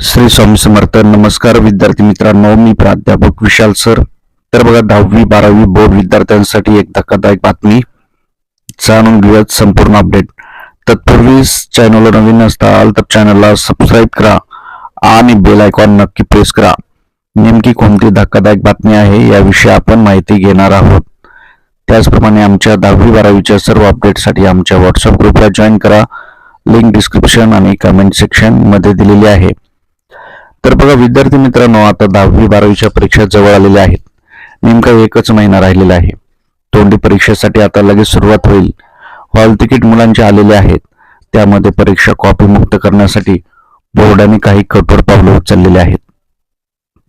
श्री स्वामी समर्थ. नमस्कार विद्यार्थी मित्रांनो, मी प्राध्यापक विशाल सर. तर बघा, 10वी-12वी बोर्ड विद्यार्थ्यांसाठी एक धक्कादायक बातमी. जाणून घेऊयात संपूर्ण अपडेट. तत्पूर्वी चॅनलवर नवीन असाल तर चॅनलला सबस्क्राईब करा आणि बेल आयकॉन नक्की प्रेस करा. नेमकी कोणती धक्कादायक बातमी आहे याविषयी आपण माहिती घेणार आहोत. त्याचप्रमाणे आमच्या 10वी-12वीच्या सर्व अपडेटसाठी आमच्या व्हॉट्सअप ग्रुपला जॉईन करा. लिंक डिस्क्रिप्शन आणि कमेंट सेक्शन मध्ये दिलेली आहे. तर बघा विद्यार्थी मित्रांनो, आता 10वी-12वीच्या परीक्षा जवळ आलेल्या आहेत. नेमका एकच महिना राहिलेला आहे. तोंडी परीक्षेसाठी आता लगेच सुरुवात होईल. हॉल तिकीट मुलांचे आलेले आहेत. त्यामध्ये परीक्षा कॉपी मुक्त करण्यासाठी बोर्डाने काही कठोर पावले उचललेले आहेत.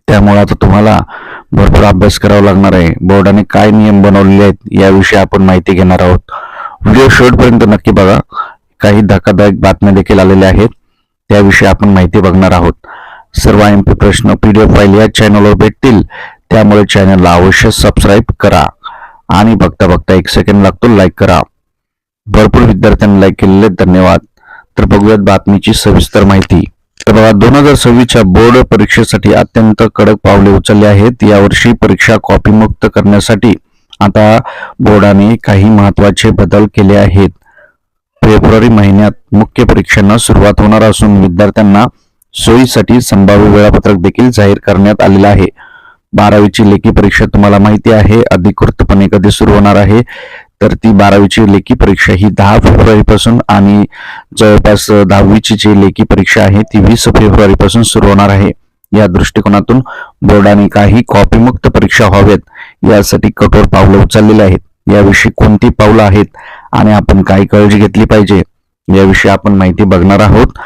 त्यामुळे आता तुम्हाला भरपूर अभ्यास करावा लागणार आहे. बोर्डाने काय नियम बनवलेले आहेत याविषयी आपण माहिती घेणार आहोत. व्हिडिओ शेवटपर्यंत नक्की बघा. काही धक्कादायक बातम्या देखील आलेल्या आहेत, त्याविषयी आपण माहिती बघणार आहोत. सर्व MP प्रश्न PDF फाईल या चॅनलवर भेटतील, त्यामुळे चॅनलला अवश्य सबस्क्राईब करा आणि बघता बघता 1 सेकंड लागतो लाईक करा. भरपूर विद्यार्थ्यांनी लाईक केलेले धन्यवाद. तर बघूयात बातमीची सविस्तर माहिती. तर बघा, 2026च्या बोर्ड परीक्षेसाठी अत्यंत कडक पावले उचलले आहेत. यावर्षी परीक्षा कॉपी मुक्त करण्यासाठी आता बोर्डाने काही महत्त्वाचे बदल केले आहेत. फेब्रुवारी महिन्यात मुख्य परीक्षांना सुरुवात होणार असून विद्यार्थ्यांना सोयीसाठी संभाव्य वेळापत्रक देखील जाहीर करण्यात आलेलं आहे. 12वीची लेखी परीक्षा तुम्हाला माहिती आहे अधिकृतपणे कधी सुरू होणार आहे. तर ती 12वीची लेखी परीक्षा ही 10 फेब्रुवारीपासून आणि जवळपास 10वीची जी लेखी परीक्षा आहे ती 20 फेब्रुवारीपासून सुरू होणार आहे. या दृष्टिकोनातून बोर्डाने काही कॉपीमुक्त परीक्षा व्हाव्यात यासाठी कठोर पावलं उचललेली आहेत. याविषयी कोणती पावलं आहेत आणि आपण काय काळजी घेतली पाहिजे याविषयी आपण माहिती बघणार आहोत.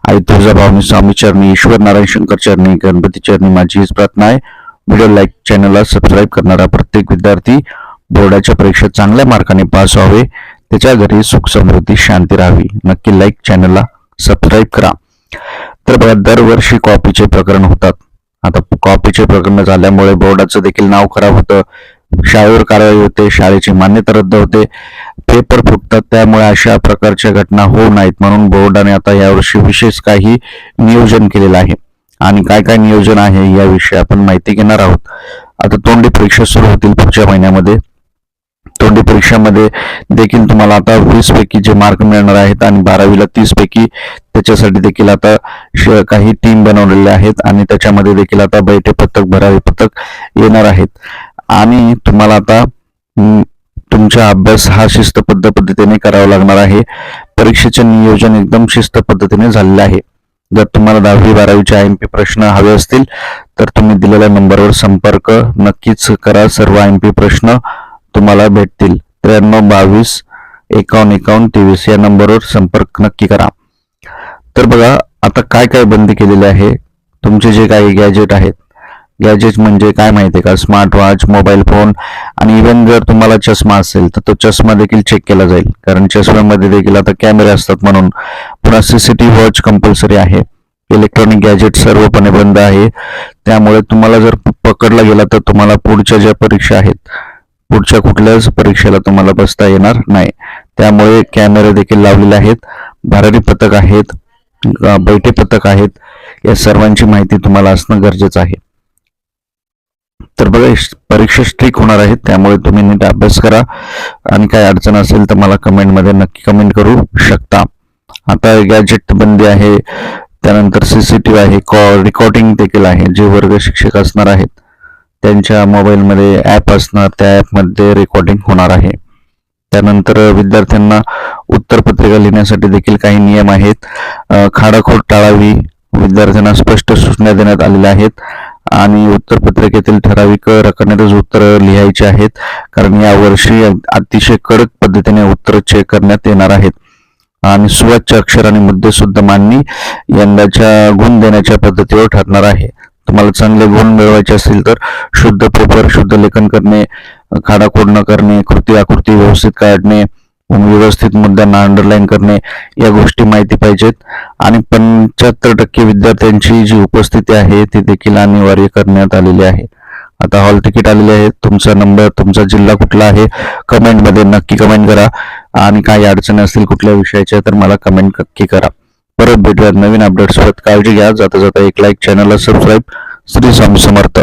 आई तुळजाभवानी, स्वामी चरणी, ईश्वर नारायण शंकर चरणी, गणपती चरणी माझी हीच प्रार्थना आहे. व्हिडिओ लाईक, चॅनलला सबस्क्राईब करणारा प्रत्येक विद्यार्थी बोर्डाच्या परीक्षेत चांगल्या मार्काने पास व्हावे, त्याच्या घरी सुख समृद्धी शांती राहावी. नक्की लाईक, चॅनलला सबस्क्राईब करा. तर बघा, दरवर्षी कॉपीचे प्रकरण होतात. आता कॉपीचे प्रकरण झाल्यामुळे बोर्डाचं देखील नाव खराब होतं, शाळेवर कारवाई होते, शाळेची मान्यता रद्द होते, पेपर फुटतात. त्यामुळे अशा प्रकारच्या घटना होऊ नयेत म्हणून बोर्डाने आता यावर्षी विशेष काही नियोजन केलेलं आहे. आणि काय काय नियोजन आहे याविषयी आपण माहिती घेणार आहोत. आता तोंडी परीक्षा सुरू होतील पुढच्या महिन्यामध्ये. तोंडी परीक्षामध्ये देखील तुम्हाला आता 20 पैकी जे मार्क मिळणार आहेत आणि 12वीला 30 पैकी, त्याच्यासाठी देखील आता काही टीम बनवलेल्या आहेत आणि त्याच्यामध्ये देखील आता बैठे पथक, भरारी पथक येणार आहेत. आणि तुम्हाला आता तुमचा अभ्यास हा शिस्तबद्ध पद्धतीने करावा लागणार आहे. परीक्षेचे नियोजन एकदम शिस्त पद्धतीने झालेले आहे. जर तुम्हाला 10वी-12वीचे MP प्रश्न हवे असतील तर तुम्ही दिलेल्या नंबरवर संपर्क नक्कीच करा. सर्व MP प्रश्न तुम्हाला भेटतील. 93 22 51 51 23 या नंबरवर संपर्क नक्की करा. तर बघा, आता काय काय बंदी केलेली आहे. तुमचे जे काही गॅजेट आहेत, गॅजेट म्हणजे काय माहिती आहे का, स्मार्ट वॉच, मोबाईल फोन आणि इव्हन जर तुम्हाला चष्मा असेल तर तो चष्मा देखील चेक केला जाईल, कारण चष्म्यामध्ये देखील आता कॅमेरे असतात म्हणून. पुन्हा CCTV वॉच कंपल्सरी आहे. इलेक्ट्रॉनिक गॅजेट सर्वपणे बंद आहे. त्यामुळे तुम्हाला जर पकडला गेला तर तुम्हाला पुढच्या ज्या परीक्षा आहेत, पुढच्या कुठल्याच परीक्षेला तुम्हाला बसता येणार नाही. त्यामुळे कॅमेरे देखील लावलेले आहेत, भरारी पथक आहेत, बैठे पथक आहेत. या सर्वांची माहिती तुम्हाला असणं गरजेचं आहे. तर बघा, परीक्षा स्ट्रिक होणार आहेत, त्यामुळे तुम्ही नीट अभ्यास करा आणि काय अडचण असेल तर मला कमेंटमध्ये नक्की कमेंट करू शकता. आता गॅजेट बंदी आहे, त्यानंतर CCTV आहे, रेकॉर्डिंग देखील आहे. जे वर्ग शिक्षक असणार आहेत त्यांच्या मोबाईलमध्ये ॲप असणार, त्या ॲपमध्ये रेकॉर्डिंग होणार आहे. त्यानंतर विद्यार्थ्यांना उत्तरपत्रिका लिहिण्यासाठी देखील काही नियम आहेत. खाडाखोड टाळावी, विद्यार्थ्यांना स्पष्ट सूचना देण्यात आलेल्या आहेत. आणि उत्तरपत्रिकेतील ठराविक रकान्यातच उत्तर लिहायचे आहेत, कारण यावर्षी अतिशय कडक पद्धतीने उत्तर चेक करण्यात येणार आहेत. आणि सुवाच्य अक्षर आणि मुद्दे सुद्धा मांडणी यंदाच्या गुण देण्याच्या पद्धतीवर ठरणार आहे. तुम्हाला चांगले गुण मिळवायचे असतील तर शुद्ध पेपर, शुद्ध लेखन करणे, खाडाखोड न करणे, कृती आकृती व्यवस्थित काढणे, व्यवस्थित मुद्द्यांना अंडरलाईन करणे, या गोष्टी माहिती पाहिजेत. आणि 75% विद्यार्थ्यांची जी उपस्थिती आहे ती देखील अनिवार्य करण्यात आलेली आहे. आता हॉल तिकीट आलेले आहे. तुमचा नंबर, तुमचा जिल्हा कुठला आहे कमेंटमध्ये नक्की कमेंट करा. आणि काही अडचणी असतील कुठल्या विषयाच्या तर मला कमेंट नक्की करा. परत भेटूयात नवीन अपडेट्स सोबत. काळजी घ्या. जाता जाता एक लाईक, चॅनलला सबस्क्राईब. श्री स्वामी समर्थ.